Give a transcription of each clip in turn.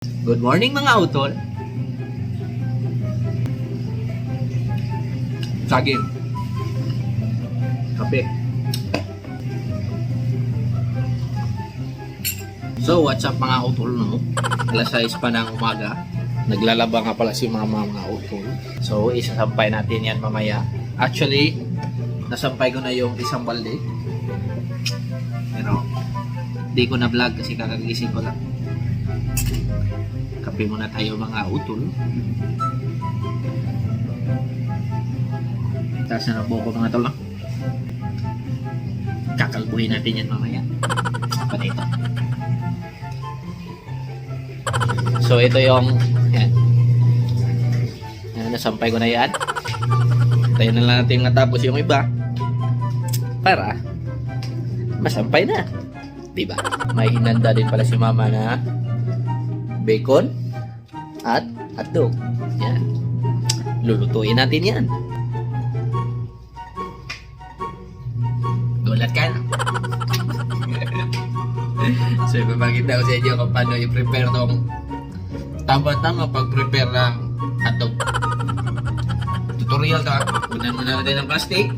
Good morning mga utol. Saging. Kape. So what's up mga utol, no? Alas 6 pa ng umaga. Naglalaba nga pala si mama mga utol. So isasampay natin yan mamaya. Actually, nasampay ko na yung isang balde. Pero di ko na vlog kasi kakagising ko lang. Kape muna tayo mga utol. Taas na ng buko mga tol. Kakalbuhin natin yan mamaya. Apa na ito? So ito yung yan. Yan, nasampay ko na yan. Tayo na lang natin natapos yung iba para masampay na. Diba? May hinanda din pala si mama na bacon at hotdog. Yan. Lulutuin natin yan. Gulat ka na. So, ipapakita ko sa inyo kung paano i-prepare tong tama-tama pag-prepare ng hotdog. Tutorial to. Punan muna natin ng plastic.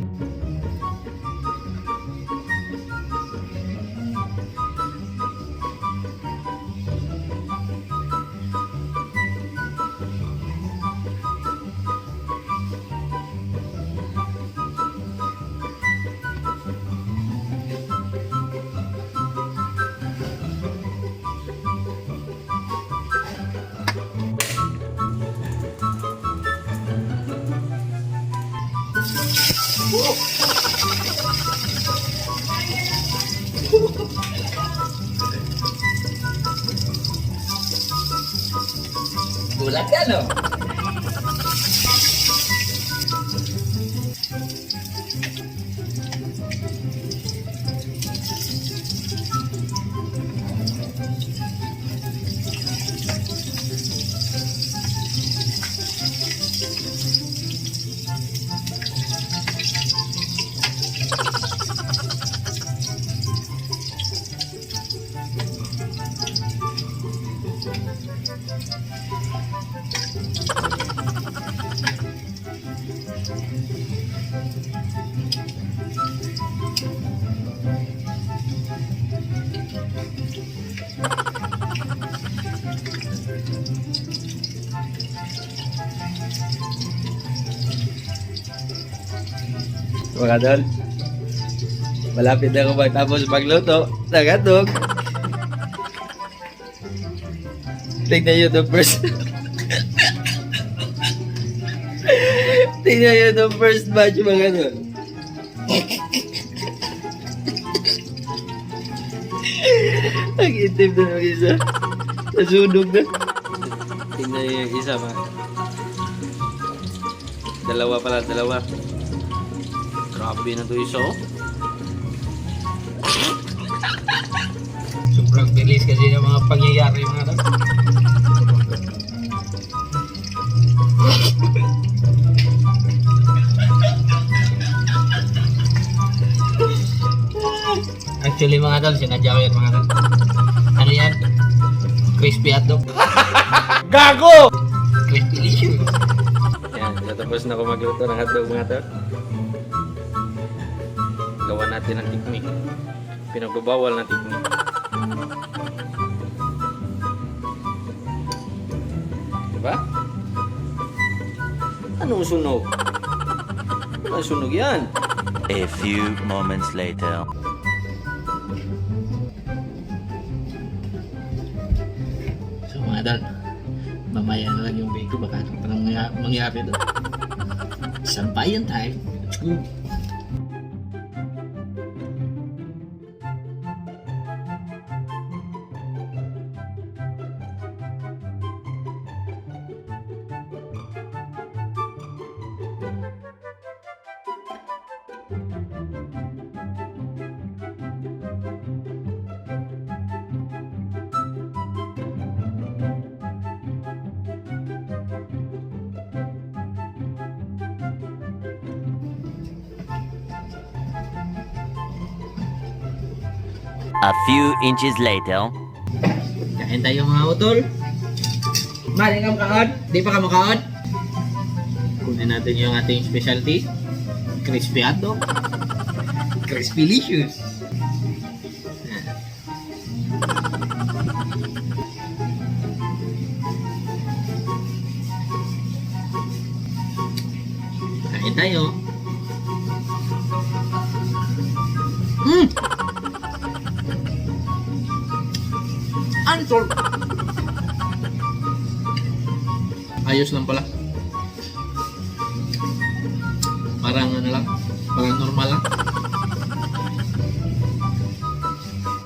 Gulat ka, no? Mga dol, malapit na ako magtapos magluto ng hotdog. Tignan nyo the first tignan nyo the first batch mga dol. Ang itim na ng isa. Nasunog na. Tignan nyo yung isa mga. Dalawa pala, dalawa. Grabe na ito iso. Sobrang bilis kasi ng mga pangyayari mga ito. Actually mga tol, sinadya ko yan mga tol. Ano yan? Crispy hotdog. Gago! Crispy delicious. Yan, natapos na ako magluto ng hotdog mga tol. Gawa natin ang technique. Pinagbabawal na technique. Diba? Anong sunog? Anong sunog yan? A few moments later. So mga dal, mamaya na lang yung bake ko. Baka anong parang mangyari doon. Sampayan time. Let's go. A few inches later. Kain tayo mga utol. Mali ka makaon? Di pa ka makaon? Kunin natin yung ating specialty. Crispy hotdog. Crispy licious. Kain tayo. Ang sarap. Ayos lang pala. Parang ano lang, parang normal lang.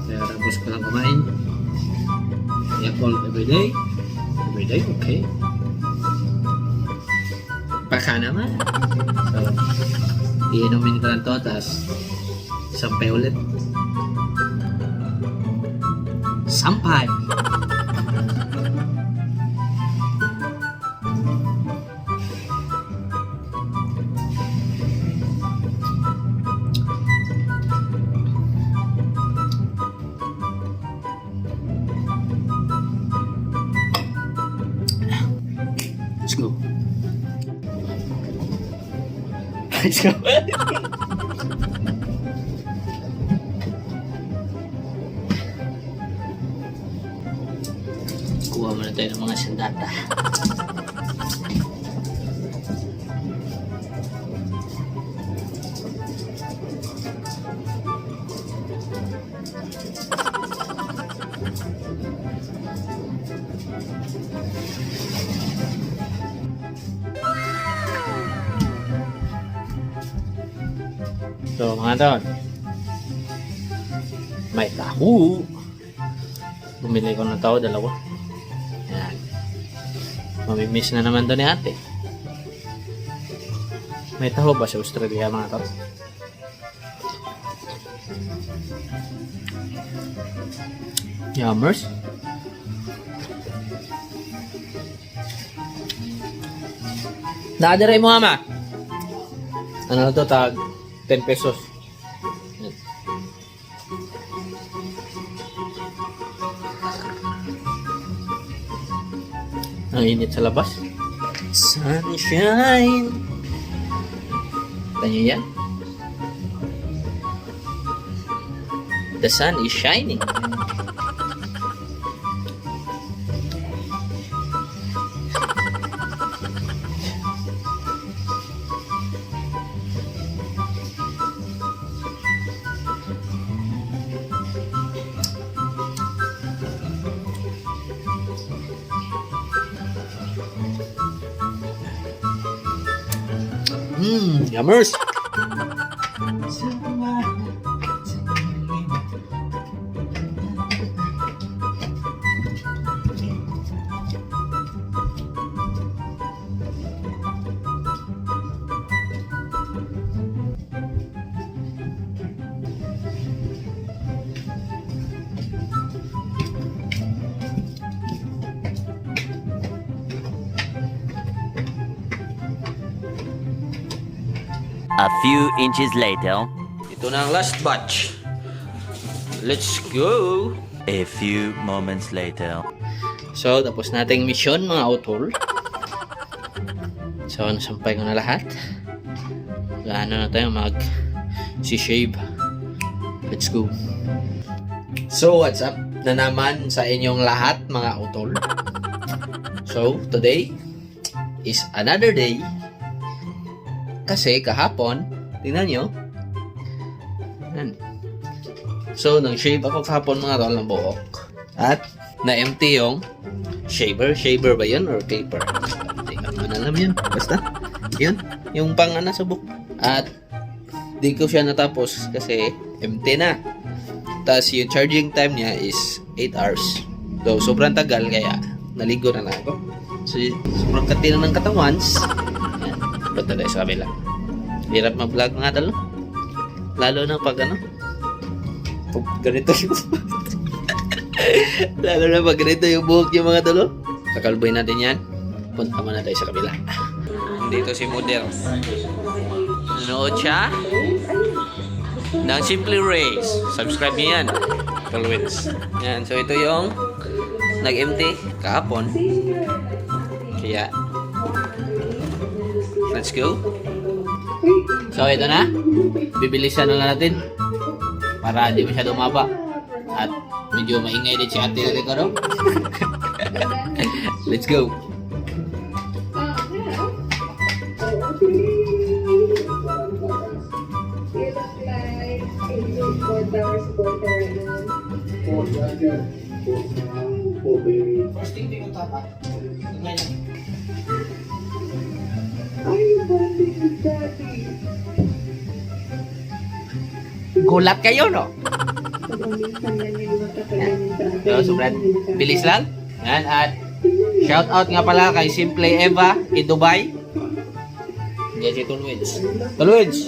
Kaya tapos ko lang kumain. Yakult everyday. Everyday, okay. Baka naman. So, iinumin ko lang to, tapos sampay ulit. Sampay! Let's go. Let's go. Kuha muna tayo ng mga sandata. So mga ton, may taho. Bumili ko ng taho, dalawa. Yan. Mamimiss na naman to ni ate. May taho ba sa Australia mga ton? Yummers. Naadiray mo ama. Ano na to, tag 10 pesos. Yan. Ang init sa labas. Sunshine. Tanya yan. The sun is shining. Yummers! A few inches later. Ito na ang last batch. Let's go! A few moments later. So, tapos nating mission mga utol. So, nasampay ko na lahat. Gaano na tayo si-shave. Let's go. So, what's up na naman sa inyong lahat mga utol? So, today is another day. Kasi kahapon, tingnan nyo. Yan. So, nag-shave ako kahapon mga tol ng buhok. At, na-empty yung shaver. Shaver ba yun or clipper? Hindi ko naman alam yun. Basta, yun. Yung pang sa buhok. At, di ko siya natapos kasi empty na. Tapos, yung charging time niya is 8 hours. So, sobrang tagal kaya naligo na lang ako. So, sobrang katino ng katawan. Yan. Punta tayo sa kabila. Hirap mag-vlog mga talo. Lalo na pag ganito yung lalo na pag ganito yung buhok yung mga talo. Kakalboy natin yan. Punta muna tayo sa kabila. Dito si Model. Nanood siya ng Simply Race. Subscribe niyo yan. Kalwins. Yan. So ito yung nag-empty kahapon. Kaya, let's go. So, ito na. Bibilisan na lang natin. Para hindi masyado umaba. At medyo maingay din si ate natin ko, no? Let's go. First thing, tingin tapa. Gulat kayo, no? So, sobrang bilis lang. Yan, at shout out nga pala kay Simple Eva in Dubai. Diyan si Tulwins. Tulwins!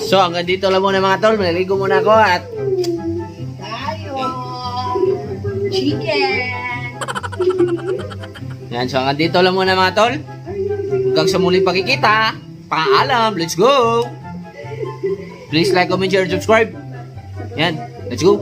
So, hanggang dito lang muna mga tol. Maliligo muna ako at Tayo! Chicken! yan, so hanggang dito lang muna mga tol. Hanggang sa muling pagkikita. Paalam, let's go! Please like, comment, share, and subscribe. Yan, let's go!